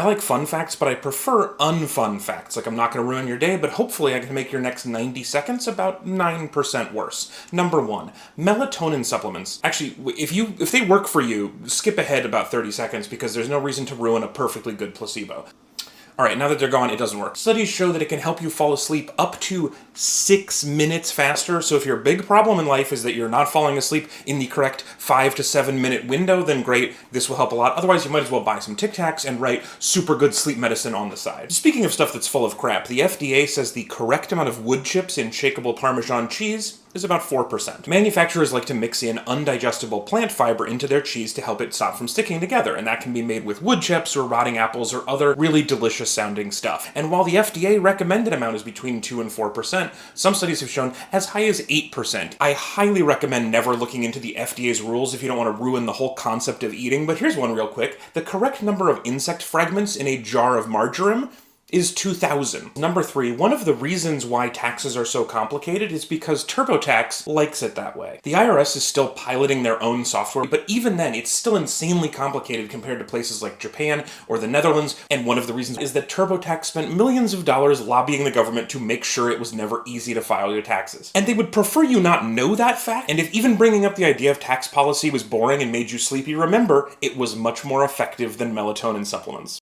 I like fun facts, but I prefer unfun facts. Like, I'm not going to ruin your day, but hopefully I can make your next 90 seconds about 9% worse. Number 1, melatonin supplements. Actually, if they work for you, skip ahead about 30 seconds because there's no reason to ruin a perfectly good placebo. Alright, now that they're gone, it doesn't work. Studies show that it can help you fall asleep up to 6 minutes faster, so if your big problem in life is that you're not falling asleep in the correct 5 to 7 minute window, then great, this will help a lot. Otherwise, you might as well buy some Tic Tacs and write super good sleep medicine on the side. Speaking of stuff that's full of crap, the FDA says the correct amount of wood chips in shakeable Parmesan cheese is about 4%. Manufacturers like to mix in undigestible plant fiber into their cheese to help it stop from sticking together, and that can be made with wood chips or rotting apples or other really delicious sounding stuff. And while the FDA recommended amount is between 2 and 4%, some studies have shown as high as 8%. I highly recommend never looking into the FDA's rules if you don't want to ruin the whole concept of eating, but here's one real quick. The correct number of insect fragments in a jar of marjoram is 2,000. Number 3, one of the reasons why taxes are so complicated is because TurboTax likes it that way. The IRS is still piloting their own software, but even then, it's still insanely complicated compared to places like Japan or the Netherlands, and one of the reasons is that TurboTax spent millions of dollars lobbying the government to make sure it was never easy to file your taxes. And they would prefer you not know that fact, and if even bringing up the idea of tax policy was boring and made you sleepy, remember, it was much more effective than melatonin supplements.